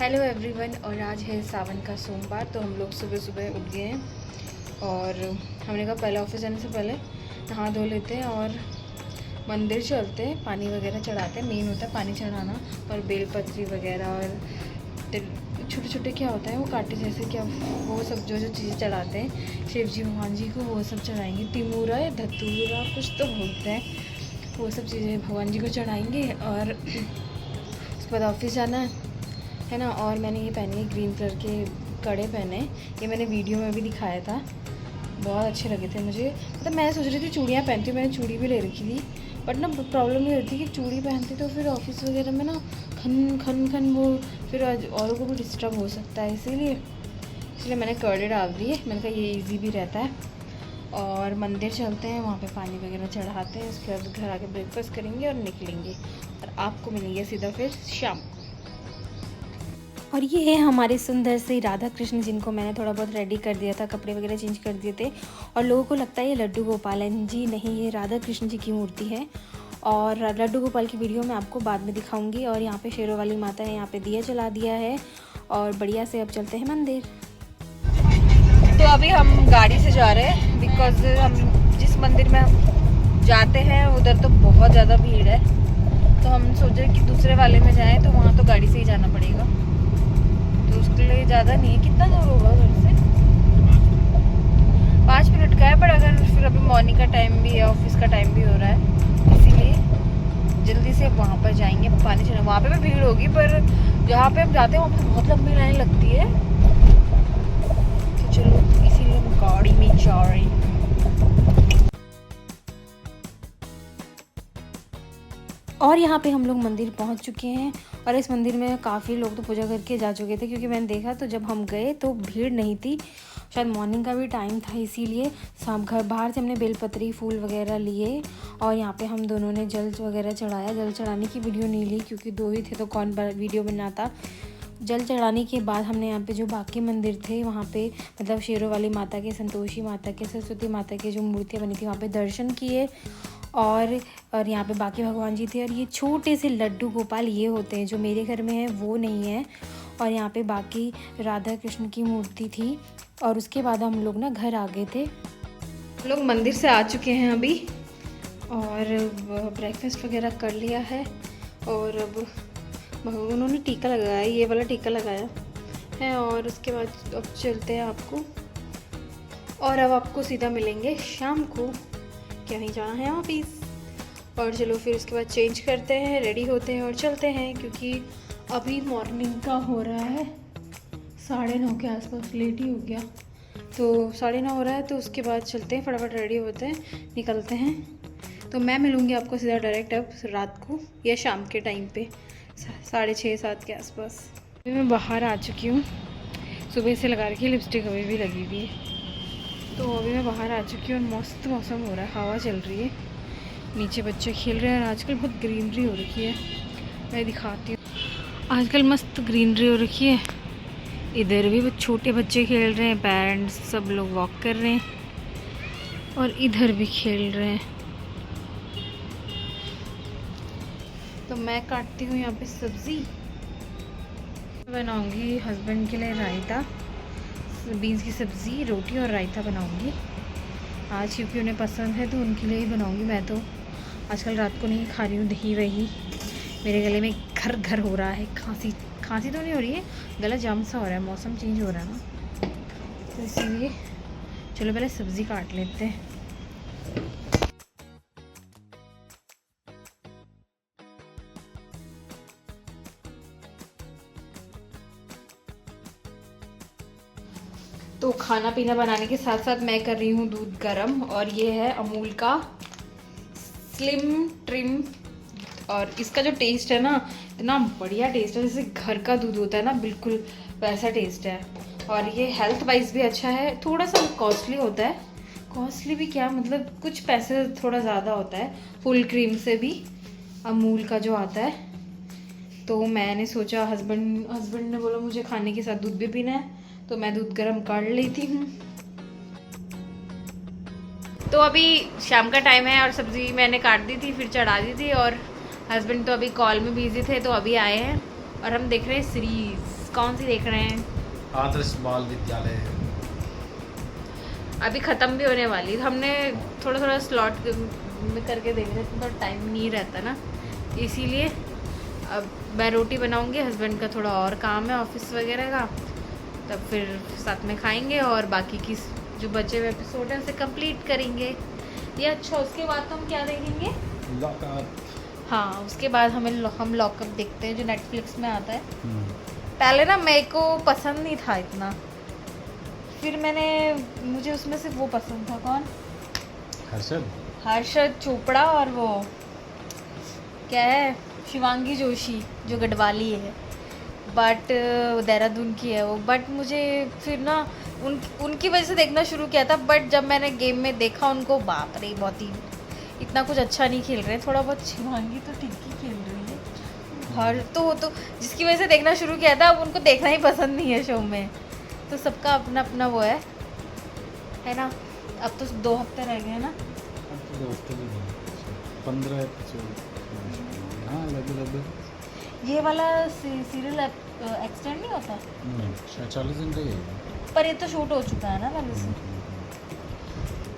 Hello everyone. और आज है सावन का सोमवार, तो हम लोग सुबह सुबह उठ गए हैं और हमने कहा पहले ऑफिस जाने से पहले नहा धो लेते हैं और मंदिर चलते हैं, पानी वगैरह चढ़ाते हैं। मेन होता है पानी चढ़ाना और बेलपत्री वगैरह और छोटे छोटे क्या होता है वो कांटे जैसे, क्या वो सब जो जो चीज़ें चढ़ाते हैं शिव जी भगवान जी को, वो सब चढ़ाएंगे। तिमूरा या धतूरा कुछ तो बोलते हैं, वो सब चीज़ें भगवान जी को चढ़ाएंगे और उसके बाद ऑफिस जाना है ना। और मैंने ये पहने ग्रीन कलर के कड़े पहने, ये मैंने वीडियो में भी दिखाया था, बहुत अच्छे लगे थे मुझे। मतलब मैं सोच रही थी चूड़ियाँ पहनती, मैंने चूड़ी भी ले रखी थी, बट ना प्रॉब्लम ये होती है कि चूड़ी पहनती तो फिर ऑफिस वगैरह में ना खन खन खन वो फिर औरों को भी डिस्टर्ब हो सकता है, इसलिए मैंने कड़े डाल दिए। मैंने कहा ये इजी भी रहता है। और मंदिर चलते हैं, वहाँ पे पानी वगैरह चढ़ाते हैं, उसके बाद घर आके ब्रेकफास्ट करेंगे और निकलेंगे और आपको मिलेंगे सीधा फिर शाम को। और ये है हमारे सुंदर से राधा कृष्ण, जिनको मैंने थोड़ा बहुत रेडी कर दिया था, कपड़े वगैरह चेंज कर दिए थे। और लोगों को लगता है ये लड्डू गोपाल है, जी नहीं, ये राधा कृष्ण जी की मूर्ति है। और लड्डू गोपाल की वीडियो मैं आपको बाद में दिखाऊंगी। और यहाँ पे शेरों वाली माता है, यहाँ पे दिया जला दिया है और बढ़िया से अब चलते हैं मंदिर। तो अभी हम गाड़ी से जा रहे हैं, बिकॉज हम जिस मंदिर में हम जाते हैं उधर तो बहुत ज़्यादा भीड़ है, तो हम सोचे कि दूसरे वाले में जाएँ, तो वहाँ तो गाड़ी से ही जाना पड़ेगा। तो उसके लिए ज़्यादा नहीं है, कितना दूर होगा घर से? 5 मिनट का है, पर अगर फिर अभी मॉर्निंग का टाइम भी है, ऑफिस का टाइम भी हो रहा है, इसीलिए जल्दी से वहाँ पर जाएंगे। पानी चढ़ा, वहाँ पे भी भीड़ होगी, पर जहाँ पे हम जाते हैं वहाँ पे तो बहुत लंबी लाइन लगती है। तो चलो इसीलिए हम गाड़ी में जा रहे हैं। और यहाँ पे हम लोग मंदिर पहुँच चुके हैं और इस मंदिर में काफ़ी लोग तो पूजा करके जा चुके थे, क्योंकि मैंने देखा तो जब हम गए तो भीड़ नहीं थी, शायद मॉर्निंग का भी टाइम था, इसीलिए सब घर बाहर से हमने बेलपत्री फूल वगैरह लिए और यहाँ पे हम दोनों ने जल वगैरह चढ़ाया। जल चढ़ाने की वीडियो नहीं ली क्योंकि 2 ही थे तो कौन वीडियो बनाता। जल चढ़ाने के बाद हमने यहाँ पे जो बाकी मंदिर थे वहाँ पे, मतलब शेरों वाली माता के, संतोषी माता के, सरस्वती माता के जो मूर्तियाँ बनी थी वहाँ पे दर्शन किए। और यहाँ पे बाकी भगवान जी थे। और ये छोटे से लड्डू गोपाल ये होते हैं, जो मेरे घर में है वो नहीं है। और यहाँ पे बाकी राधा कृष्ण की मूर्ति थी। और उसके बाद हम लोग ना घर आ गए थे। हम लोग मंदिर से आ चुके हैं अभी और ब्रेकफास्ट वगैरह कर लिया है। और अब उन्होंने टीका लगाया, ये वाला टीका लगाया है। और उसके बाद अब चलते हैं आपको, और अब आपको सीधा मिलेंगे शाम को, कहीं जाना है ऑफिस। और चलो फिर उसके बाद चेंज करते हैं, रेडी होते हैं और चलते हैं, क्योंकि अभी मॉर्निंग का हो रहा है 9:30 के आसपास, लेट ही हो गया। तो 9:30 हो रहा है, तो उसके बाद चलते हैं, फटाफट रेडी होते हैं, निकलते हैं। तो मैं मिलूँगी आपको सीधा डायरेक्ट अब रात को या शाम के टाइम पे 6:30-7 के आसपास। अभी मैं बाहर आ चुकी हूँ, सुबह से लगा रखी लिपस्टिक अभी भी लगी हुई है। तो अभी मैं बाहर आ चुकी हूँ और मस्त मौसम हो रहा है, हवा चल रही है, नीचे बच्चे खेल रहे हैं। और आजकल बहुत ग्रीनरी हो रखी है, मैं दिखाती हूँ। आजकल मस्त ग्रीनरी हो रखी है, इधर भी छोटे बच्चे खेल रहे हैं, पेरेंट्स सब लोग वॉक कर रहे हैं और इधर भी खेल रहे हैं। तो मैं काटती हूँ यहाँ पे सब्ज़ी, बनाऊँगी हस्बैंड के लिए रायता, बीन्स की सब्ज़ी, रोटी और रायता बनाऊंगी आज, क्योंकि उन्हें पसंद है तो उनके लिए ही बनाऊंगी। मैं तो आजकल रात को नहीं खा रही हूँ दही वही, मेरे गले में घर घर हो रहा है, खांसी तो नहीं हो रही है, गला जाम सा हो रहा है, मौसम चेंज हो रहा है ना, तो इसीलिए चलो पहले सब्ज़ी काट लेते हैं। तो खाना पीना बनाने के साथ साथ मैं कर रही हूँ दूध गरम, और ये है अमूल का स्लिम ट्रिम। और इसका जो टेस्ट है ना, इतना बढ़िया टेस्ट है, जैसे घर का दूध होता है ना, बिल्कुल वैसा टेस्ट है। और ये हेल्थ वाइज भी अच्छा है, थोड़ा सा कॉस्टली होता है, कॉस्टली भी क्या मतलब कुछ पैसे थोड़ा ज़्यादा होता है फुल क्रीम से भी, अमूल का जो आता है। तो मैंने सोचा, हस्बैंड ने बोला मुझे खाने के साथ दूध भी पीना है, तो मैं दूध गर्म कर लेती हूँ। तो अभी शाम का टाइम है और सब्ज़ी मैंने काट दी थी, फिर चढ़ा दी थी, और हस्बैंड तो अभी कॉल में बिजी थे, तो अभी आए हैं और हम देख रहे हैं सीरीज़। कौन सी देख रहे हैं? आदर्श बाल विद्यालय। अभी ख़त्म भी होने वाली है। हमने थोड़ा थोड़ा स्लॉट में करके देख रहे थे, तो टाइम नहीं रहता ना, इसीलिए अब मैं रोटी बनाऊंगी। हस्बैंड का थोड़ा और काम है ऑफिस वगैरह का, तब फिर साथ में खाएंगे और बाकी की जो बचे हुए एपिसोड हैं उसे कंप्लीट करेंगे। ये अच्छा, उसके बाद तो हम क्या देखेंगे? लॉकअप। हाँ, उसके बाद हम लॉकअप देखते हैं जो नेटफ्लिक्स में आता है। पहले ना मेरे को पसंद नहीं था इतना, फिर मुझे उसमें से वो पसंद था, कौन? हर्षद चोपड़ा, और वो क्या है, शिवांगी जोशी जो गढ़वाली है, बट देहरादून की है वो। बट मुझे फिर ना उनकी वजह से देखना शुरू किया था, बट जब मैंने गेम में देखा उनको, बाप रे, बहुत ही इतना कुछ अच्छा नहीं खेल रहे। थोड़ा बहुत शिवांगी तो ठीक ही खेल रही है, और तो जिसकी वजह से देखना शुरू किया था, अब उनको देखना ही पसंद नहीं है शो में। तो सबका अपना अपना वो है ना। अब तो 2 हफ्ते रह गए हैं ना, 2 हफ्ते भी नहीं, 15 एपिसोड। हाँ, लगभग। ये वाला सीरियल एक्सटेंड नहीं होता? नहीं, 40 दिन का ही है, पर ये तो शूट हो चुका है ना पहले से।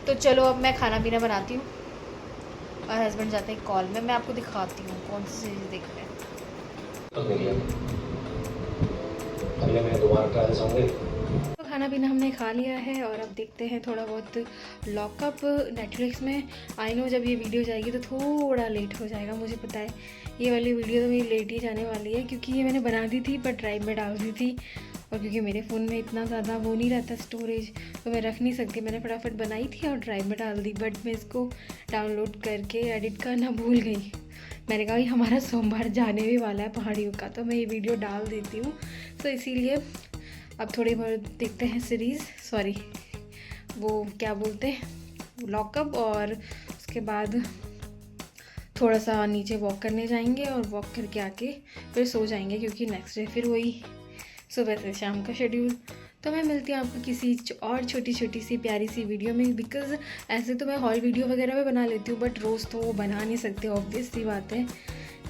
तो चलो अब मैं खाना पीना बनाती हूँ और हस्बैंड जाते हैं कॉल में। मैं आपको दिखाती हूँ कौन सी सीरीज देख रहे हैं। तो खाना पीना हमने खा लिया है और अब देखते हैं थोड़ा बहुत लॉकअप नेटफ्लिक्स में। आई नो जब ये वीडियो जाएगी तो थोड़ा लेट हो जाएगा, मुझे पता है। ये वाली वीडियो तो मेरी लेट ही जाने वाली है, क्योंकि ये मैंने बना दी थी पर ड्राइव में डाल दी थी, और क्योंकि मेरे फ़ोन में इतना ज़्यादा वो नहीं रहता स्टोरेज, तो मैं रख नहीं सकती। मैंने फटाफट बनाई थी और ड्राइव में डाल दी, बट मैं इसको डाउनलोड करके एडिट करना भूल गई। मैंने कहा हमारा सोमवार जाने भी वाला है पहाड़ियों का, तो मैं ये वीडियो डाल देती हूँ। तो इसीलिए अब थोड़ी बहुत देखते हैं सीरीज़, सॉरी वो क्या बोलते हैं, लॉकअप, और उसके बाद थोड़ा सा नीचे वॉक करने जाएंगे और वॉक करके आके फिर सो जाएंगे, क्योंकि नेक्स्ट डे फिर वही सुबह से शाम का शेड्यूल। तो मैं मिलती हूँ आपको किसी और छोटी छोटी सी प्यारी सी वीडियो में, बिकॉज़ ऐसे तो मैं हॉल वीडियो वगैरह में बना लेती हूँ, बट रोज़ तो वो बना नहीं सकते, ऑब्वियस सी बात है।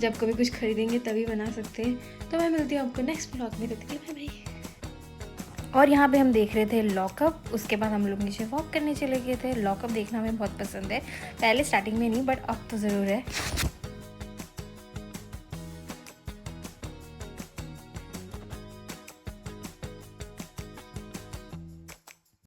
जब कभी कुछ खरीदेंगे तभी बना सकते हैं। तो मैं मिलती हूँ आपको नेक्स्ट ब्लॉग में, तब तक के लिए बाय बाय। और यहाँ पे हम देख रहे थे लॉकअप, उसके बाद हम लोग नीचे वॉक करने चले गए थे। लॉकअप देखना हमें बहुत पसंद है, पहले स्टार्टिंग में नहीं, बट अब तो ज़रूर है।